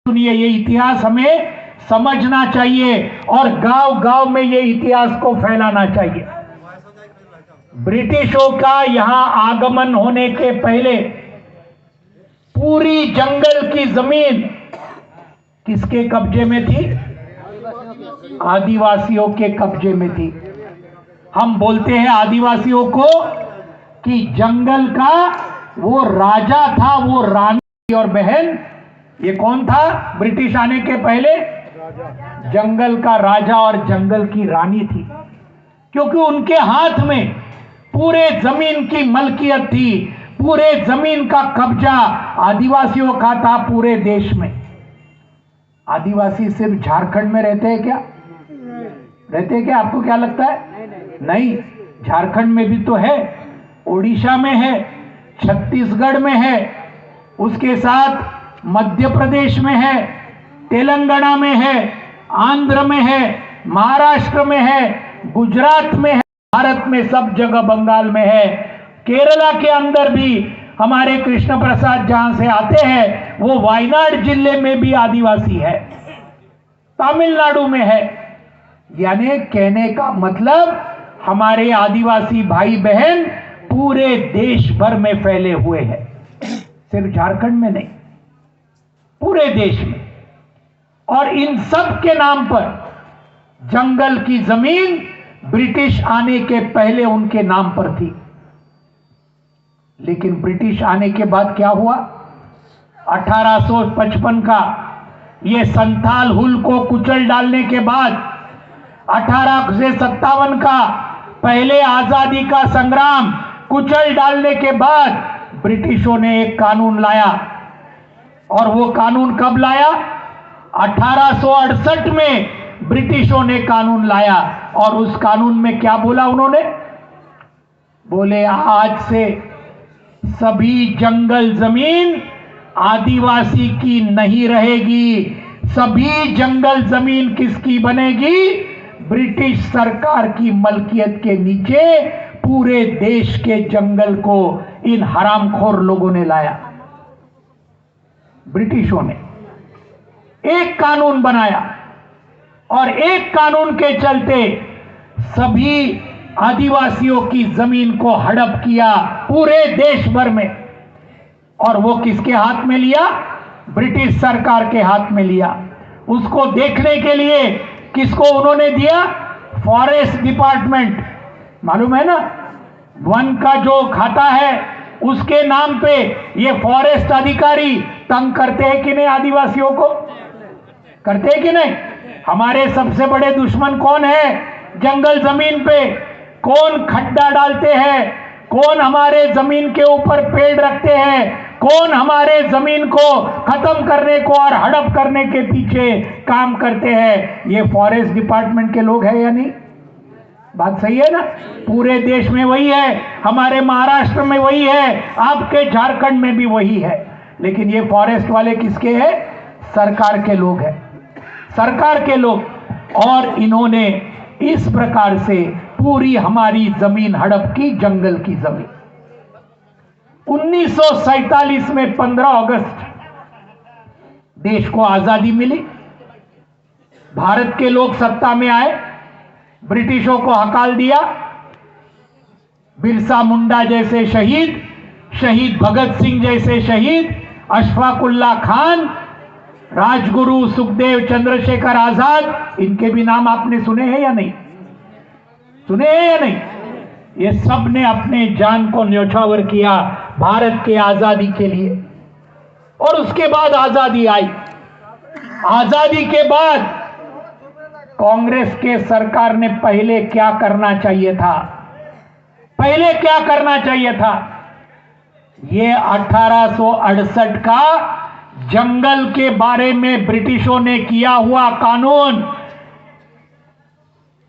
सुनिए, ये इतिहास हमें समझना चाहिए और गांव गांव में ये इतिहास को फैलाना चाहिए। ब्रिटिशों का यहां आगमन होने के पहले पूरी जंगल की जमीन किसके कब्जे में थी? आदिवासियों के कब्जे में थी। हम बोलते हैं आदिवासियों को कि जंगल का वो राजा था, वो रानी और बहन। ये कौन था ब्रिटिश आने के पहले? जंगल का राजा और जंगल की रानी थी, क्योंकि उनके हाथ में पूरे जमीन की मलकियत थी, पूरे जमीन का कब्जा आदिवासियों का था पूरे देश में। आदिवासी सिर्फ झारखंड में रहते हैं क्या? रहते हैं क्या? आपको क्या लगता है? नहीं, झारखंड में भी तो है, ओडिशा में है, छत्तीसगढ़ में है, उसके साथ मध्य प्रदेश में है, तेलंगाना में है, आंध्र में है, महाराष्ट्र में है, गुजरात में है, भारत में सब जगह, बंगाल में है, केरला के अंदर भी हमारे कृष्ण प्रसाद जहां से आते हैं वो वायनाड जिले में भी आदिवासी है, तमिलनाडु में है। यानी कहने का मतलब हमारे आदिवासी भाई बहन पूरे देश भर में फैले हुए हैं, सिर्फ झारखंड में नहीं, पूरे देश में। और इन सब के नाम पर जंगल की जमीन ब्रिटिश आने के पहले उनके नाम पर थी। लेकिन ब्रिटिश आने के बाद क्या हुआ? 1855 का ये संथाल हुल को कुचल डालने के बाद 1857 का पहले आजादी का संग्राम कुचल डालने के बाद ब्रिटिशों ने एक कानून लाया। और वो कानून कब लाया? 1868 में ब्रिटिशों ने कानून लाया। और उस कानून में क्या बोला उन्होंने? बोले आज से सभी जंगल जमीन आदिवासी की नहीं रहेगी, सभी जंगल जमीन किसकी बनेगी? ब्रिटिश सरकार की मलकियत के नीचे पूरे देश के जंगल को इन हरामखोर लोगों ने लाया। ब्रिटिशों ने एक कानून बनाया और एक कानून के चलते सभी आदिवासियों की जमीन को हड़प किया पूरे देश भर में। और वो किसके हाथ में लिया? ब्रिटिश सरकार के हाथ में लिया। उसको देखने के लिए किसको उन्होंने दिया? फॉरेस्ट डिपार्टमेंट, मालूम है ना, वन का जो खाता है उसके नाम पे ये फॉरेस्ट अधिकारी तंग करते हैं कि नहीं? आदिवासियों को करते हैं कि नहीं? हमारे सबसे बड़े दुश्मन कौन है जंगल जमीन पे? कौन खड्डा डालते हैं? कौन हमारे जमीन के ऊपर पेड़ रखते हैं? कौन हमारे जमीन को खत्म करने को और हड़प करने के पीछे काम करते हैं? ये फॉरेस्ट डिपार्टमेंट के लोग हैं या नहीं? बात सही है ना? पूरे देश में वही है, हमारे महाराष्ट्र में वही है, आपके झारखंड में भी वही है। लेकिन ये फॉरेस्ट वाले किसके हैं? सरकार के लोग हैं, सरकार के लोग। और इन्होंने इस प्रकार से पूरी हमारी जमीन हड़प की, जंगल की जमीन। 1947 में 15 अगस्त देश को आजादी मिली, भारत के लोग सत्ता में आए, ब्रिटिशों को हकाल दिया। बिरसा मुंडा जैसे शहीद, शहीद भगत सिंह जैसे शहीद, अशफाक उल्लाह खान, राजगुरु सुखदेव चंद्रशेखर आजाद, इनके भी नाम आपने सुने हैं या नहीं? सुने हैं या नहीं? ये सब ने अपने जान को न्यौछावर किया भारत के आजादी के लिए। और उसके बाद आजादी आई। आजादी के बाद कांग्रेस के सरकार ने पहले क्या करना चाहिए था? पहले क्या करना चाहिए था? ये 1868 का जंगल के बारे में ब्रिटिशों ने किया हुआ कानून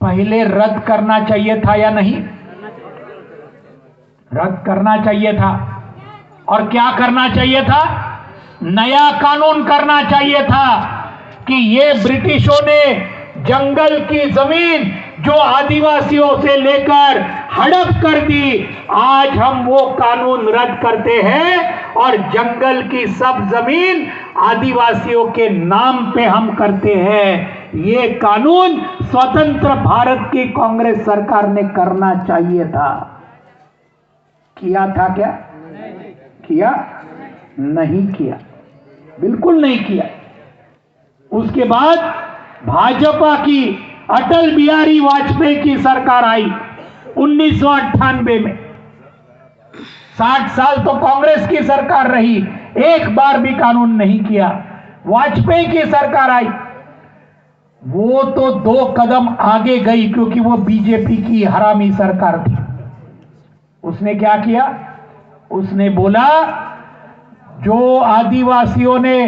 पहले रद्द करना चाहिए था या नहीं? रद्द करना चाहिए था। और क्या करना चाहिए था? नया कानून करना चाहिए था कि ये ब्रिटिशों ने जंगल की जमीन जो आदिवासियों से लेकर हड़प कर दी, आज हम वो कानून रद्द करते हैं और जंगल की सब जमीन आदिवासियों के नाम पे हम करते हैं। ये कानून स्वतंत्र भारत की कांग्रेस सरकार ने करना चाहिए था। किया था क्या? किया? नहीं किया, बिल्कुल नहीं किया। उसके बाद भाजपा की अटल बिहारी वाजपेयी की सरकार आई 1998 में। 60 साल तो कांग्रेस की सरकार रही, एक बार भी कानून नहीं किया। वाजपेयी की सरकार आई, वो तो 2 कदम आगे गई क्योंकि वो बीजेपी की हरामी सरकार थी। उसने क्या किया? उसने बोला जो आदिवासियों ने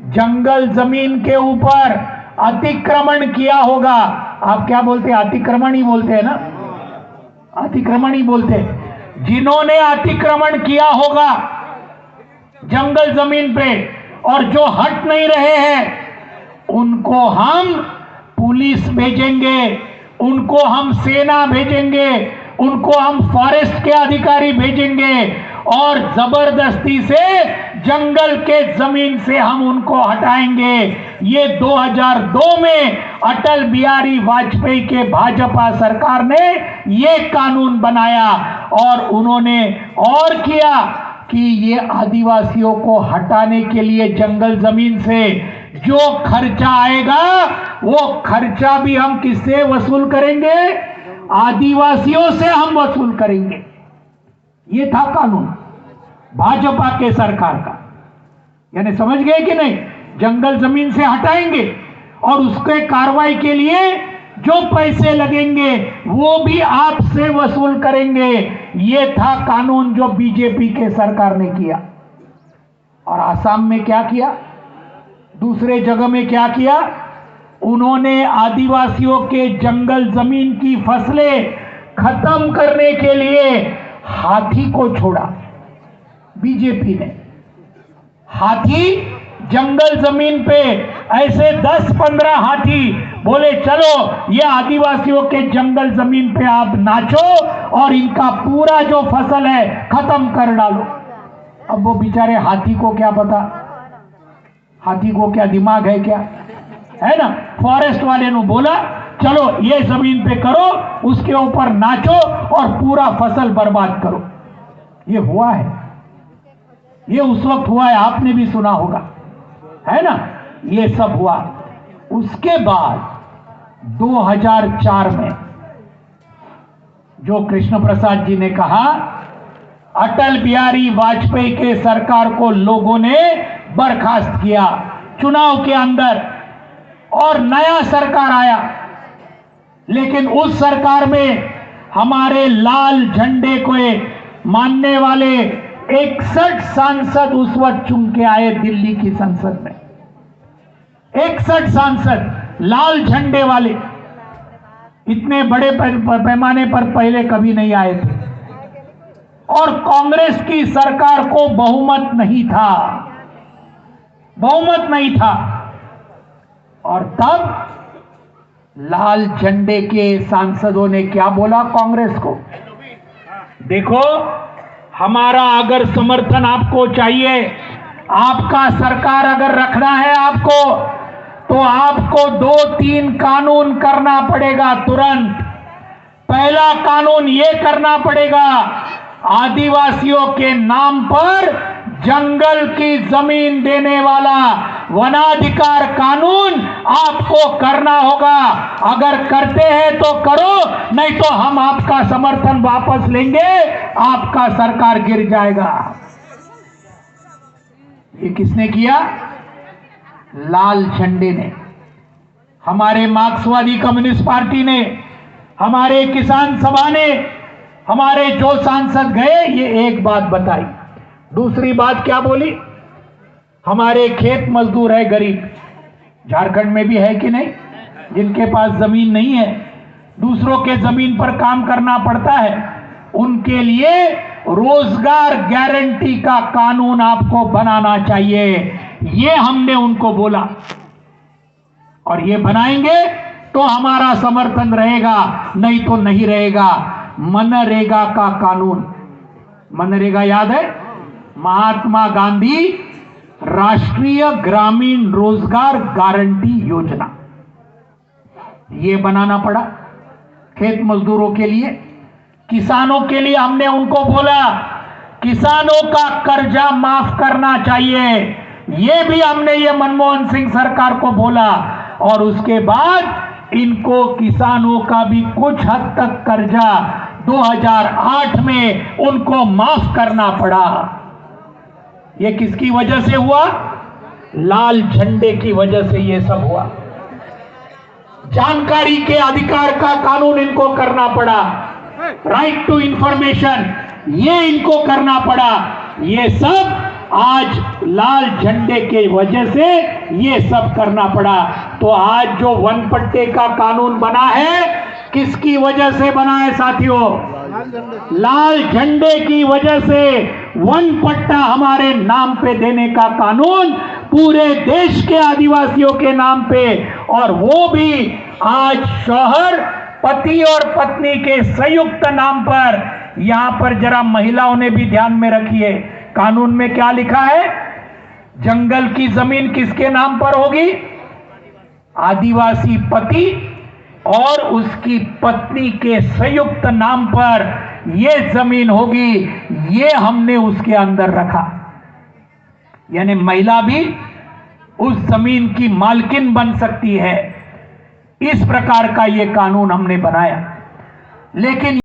जंगल जमीन के ऊपर अतिक्रमण किया होगा, आप क्या बोलते हैं? अतिक्रमण ही बोलते हैं ना, अतिक्रमण ही बोलते हैं। जिन्होंने अतिक्रमण किया होगा जंगल जमीन पे और जो हट नहीं रहे हैं, उनको हम पुलिस भेजेंगे, उनको हम सेना भेजेंगे, उनको हम फॉरेस्ट के अधिकारी भेजेंगे और जबरदस्ती से जंगल के जमीन से हम उनको हटाएंगे। ये 2002 में अटल बिहारी वाजपेयी के भाजपा सरकार ने ये कानून बनाया और उन्होंने और किया कि ये आदिवासियों को हटाने के लिए जंगल जमीन से जो खर्चा आएगा वो खर्चा भी हम किससे वसूल करेंगे? आदिवासियों से हम वसूल करेंगे। ये था कानून भाजपा के सरकार का। यानी समझ गए कि नहीं? जंगल जमीन से हटाएंगे और उसके कार्रवाई के लिए जो पैसे लगेंगे वो भी आपसे वसूल करेंगे। ये था कानून जो बीजेपी के सरकार ने किया। और आसाम में क्या किया? दूसरे जगह में क्या किया? उन्होंने आदिवासियों के जंगल जमीन की फसलें खत्म करने के लिए हाथी को छोड़ा। बीजेपी ने हाथी जंगल जमीन पे ऐसे 10-15 हाथी बोले चलो ये आदिवासियों के जंगल जमीन पे आप नाचो और इनका पूरा जो फसल है खत्म कर डालो। अब वो बेचारे हाथी को क्या पता, हाथी को क्या दिमाग है क्या, है ना? फॉरेस्ट वाले ने बोला चलो ये जमीन पे करो, उसके ऊपर नाचो और पूरा फसल बर्बाद करो। ये हुआ है, ये उस वक्त हुआ है, आपने भी सुना होगा, है ना? ये सब हुआ। उसके बाद 2004 में जो कृष्ण प्रसाद जी ने कहा, अटल बिहारी वाजपेयी के सरकार को लोगों ने बर्खास्त किया चुनाव के अंदर और नया सरकार आया। लेकिन उस सरकार में हमारे लाल झंडे को मानने वाले 61 सांसद उस वक्त चुन के आए दिल्ली की संसद में। 61 सांसद लाल झंडे वाले, इतने बड़े पैमाने पर पहले कभी नहीं आए थे। और कांग्रेस की सरकार को बहुमत नहीं था, बहुमत नहीं था। और तब लाल झंडे के सांसदों ने क्या बोला कांग्रेस को? देखो, हमारा अगर समर्थन आपको चाहिए, आपका सरकार अगर रखना है आपको, तो आपको 2-3 कानून करना पड़ेगा तुरंत। पहला कानून ये करना पड़ेगा, आदिवासियों के नाम पर जंगल की जमीन देने वाला वनाधिकार कानून आपको करना होगा। अगर करते हैं तो करो, नहीं तो हम आपका समर्थन वापस लेंगे, आपका सरकार गिर जाएगा। ये किसने किया? लाल झंडे ने, हमारे मार्क्सवादी कम्युनिस्ट पार्टी ने, हमारे किसान सभा ने, हमारे जो सांसद गए ये एक बात बताई। दूसरी बात क्या बोली? हमारे खेत मजदूर है गरीब, झारखंड में भी है कि नहीं, जिनके पास जमीन नहीं है, दूसरों के जमीन पर काम करना पड़ता है, उनके लिए रोजगार गारंटी का कानून आपको बनाना चाहिए। ये हमने उनको बोला और ये बनाएंगे तो हमारा समर्थन रहेगा, नहीं तो नहीं रहेगा। मनरेगा का कानून, मनरेगा याद है? महात्मा गांधी राष्ट्रीय ग्रामीण रोजगार गारंटी योजना, ये बनाना पड़ा खेत मजदूरों के लिए। किसानों के लिए हमने उनको बोला किसानों का कर्जा माफ करना चाहिए, ये भी हमने ये मनमोहन सिंह सरकार को बोला। और उसके बाद इनको किसानों का भी कुछ हद तक कर्जा 2008 में उनको माफ करना पड़ा। ये किसकी वजह से हुआ? लाल झंडे की वजह से ये सब हुआ। जानकारी के अधिकार का कानून इनको करना पड़ा, राइट टू इंफॉर्मेशन ये इनको करना पड़ा। ये सब आज लाल झंडे के वजह से ये सब करना पड़ा। तो आज जो वन पट्टे का कानून बना है किसकी वजह से बना है साथियों? लाल झंडे की वजह से वन पट्टा हमारे नाम पे देने का कानून पूरे देश के आदिवासियों के नाम पे, और वो भी आज शौहर पति और पत्नी के संयुक्त नाम पर। यहां पर जरा महिलाओं ने भी ध्यान में रखिए, कानून में क्या लिखा है? जंगल की जमीन किसके नाम पर होगी? आदिवासी पति और उसकी पत्नी के संयुक्त नाम पर यह जमीन होगी। ये हमने उसके अंदर रखा, यानी महिला भी उस जमीन की मालकिन बन सकती है। इस प्रकार का यह कानून हमने बनाया। लेकिन